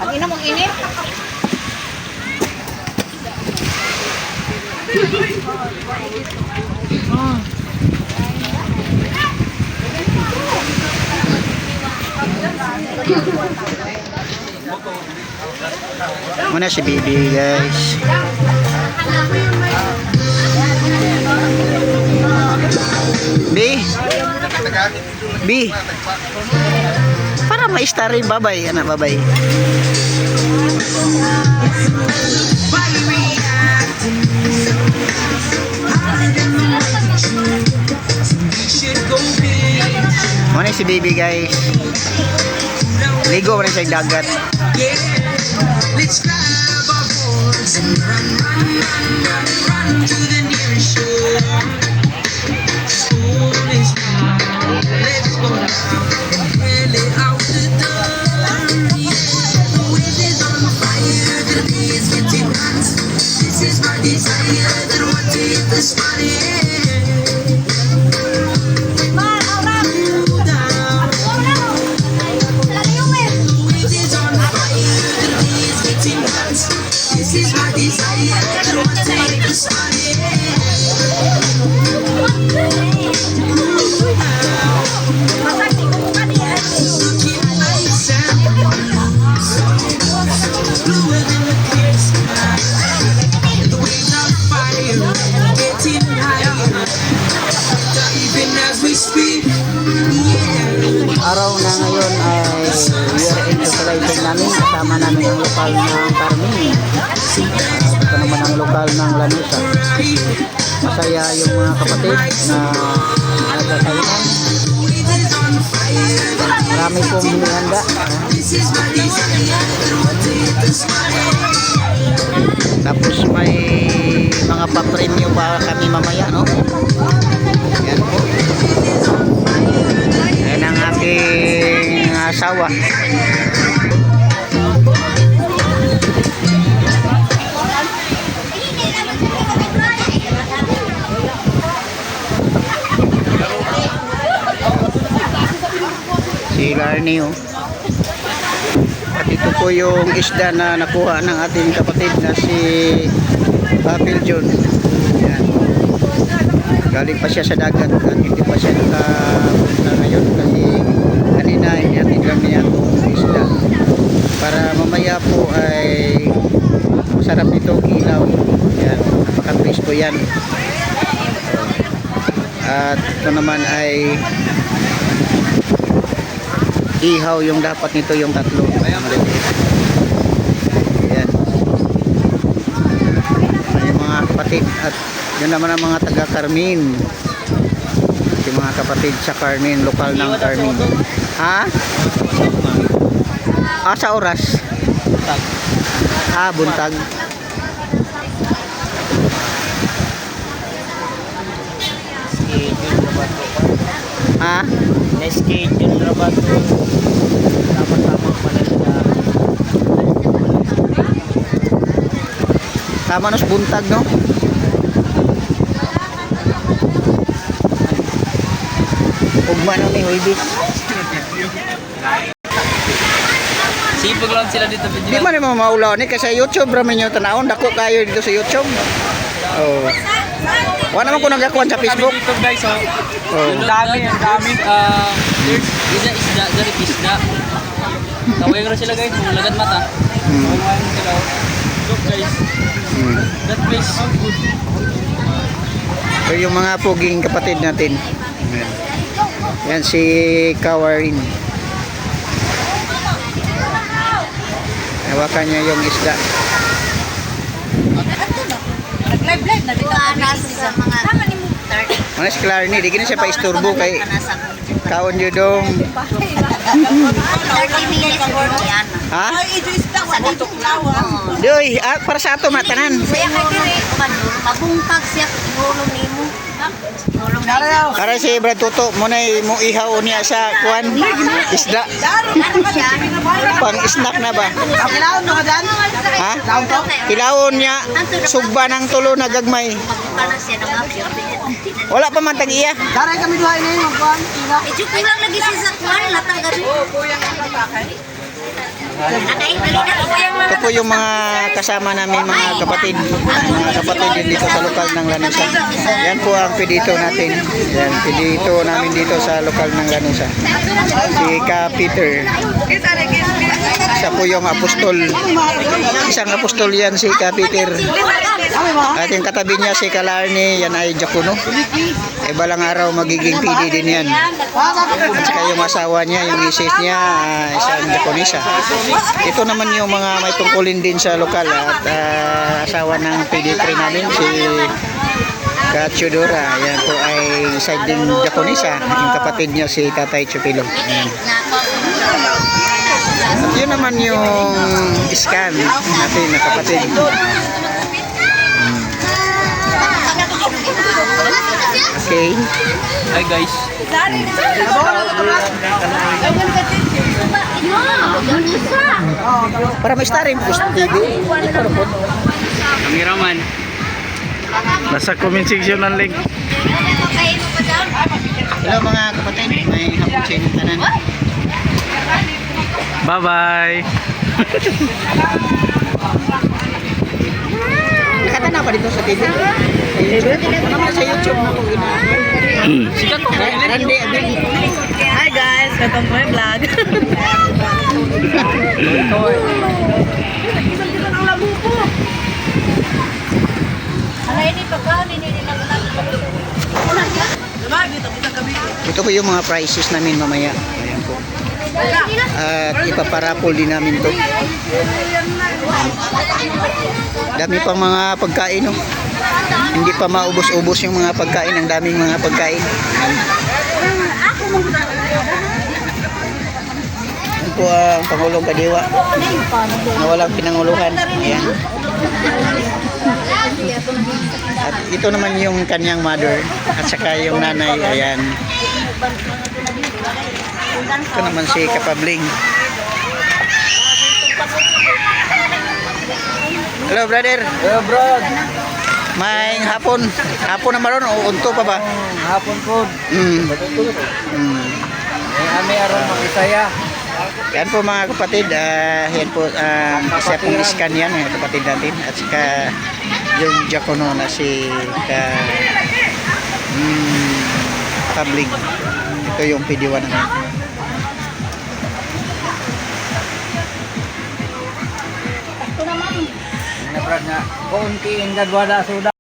Ang ina mong init. Muna si Bibi, guys. B. Para ma-star rin, babay. Anak, babay. Muna si Bibi, guys. Ligo na siya dagat. Let's grab our boards and run to the nearest shore. School is down, let's go down, really out the door. The wind is on fire, the day is getting hot. This is my desire, that I want to hit the spot. This is my desire, I want to take the sun, looking like sand, bluer than the clear sky. The waves are fire, getting higher, even as we speak. Araw na ngayon ay year-end celebration namin. Kasama namin ang lokal ng Carmen. Ito naman ang lokal ng Lanusa. Masaya yung mga kapatid na nagkakainan. Marami pong hinihanda. Tapos may mga papremyo pa kami mamaya, no? Yan po. Yan ang aking asawa. Si Larnie, oh. At ito po yung isda na nakuha ng ating kapatid na si Papil John. Yan. Galing pa siya sa dagat at hindi pa siya nakapunta ngayon kasi kanina inatid lang niya itong isda para mamaya po ay masarap ito ilaw. Yan, napaka-crisp po yan. At ito naman ay ihaw yung dapat nito, yung tatlo. Ayan. Ay mga kapatid at yun naman ang mga taga Carmen. Yung mga kapatid sa Carmen, lokal ng Carmen. Ha? Ah, sa oras? Ah, buntag. Ha? Na-schedule na ba ito? Tama-tama pala siya. Tama nos buntag, no? Ugma no ni Huibis. Sipag lang sila dito. Di man mo maulaw ni kasi YouTube ramen nyo tanawon. Dako kayo dito sa YouTube. Oh. Wala naman ko nagakuan sa Facebook. Dito guys, oh. Ang dami. Isda, dari isda. Tawag na sila guys, lagad mata. Tawag sila. Look guys. That place is so good. So yung mga puging kapatid natin. Yan si Kawarin. Hawakan niya yung isda. Nag-live na dito sa mga Ano si Clarny, di gini siya pa isturbo kay kaon nyo dong. 30 minutes for yan. Ha? Sa dito klawa. Doy, para sa ato matanan. Kaya kay dire mabungkag siya siguro nimo. Para si Brad Tuto muna mo ihaw niya sa kuan isda. Pang snack na ba? Ha? Kilawon niya sugba ng tulo na gagmay. Wala pa man tag-iya. Daray kami duha ini magkuhan. Medyo kulang lagi si Zakwan, latang gabi. Ito po yung mga kasama namin mga kapatid din dito sa lokal ng Lanusa. Yan po ang pedito natin. Yan, pedito namin dito sa lokal ng Lanusa. Si Ka Peter. Siya po yung apostol. Isang apostol yan si Ka Peter. At yung katabi niya si Kalarni, yan ay Jakuno. Balang araw magiging PD din yan. At saka yung asawa niya, yung misis niya, isang Japonesa. Ito naman yung mga may tungkulin din sa lokal at asawa ng PD3 namin, si Kachudora. Yan po ay side din Japonesa. Yung kapatid niya si Tatay Chupilo. Yan. At yun naman yung scan natin na kapatid. Okay. Hi guys. Para may star rin po sa TV. Ang hiraman. Nasa comment section ng link. Hello mga kapatid, may hapon sa inyong tanan. Bye-bye. Nakatana pa dito sa TV? Sa YouTube? Ano naman sa YouTube na kung Sikat ko. Randy Abel. Hi guys, welcome to my vlog. Ito po yung mga prices namin mamaya. Ayan po. At ipaparapol din namin to. Dami pang mga pagkain, no? Hindi pa maubos-ubos yung mga pagkain. Ang daming mga pagkain. Yan po ang Pangulong Kadiwa na walang pinanguluhan. Ayan. At ito naman yung kanyang mother at saka yung nanay. Ayan. Ito naman si Kapabling. Hello brother. Hello bro. May hapon. Hapon naman ron o unto pa ba? Hapon po. Ami aron makisaya. Yan po mga kapatid. Yan po isa pong iskan yan mga kapatid natin. At saka yung Jacono na si Kabling. Ito yung PD1 namin. Ito naman. Nga brad nga. Kaunti ang gadwada suda.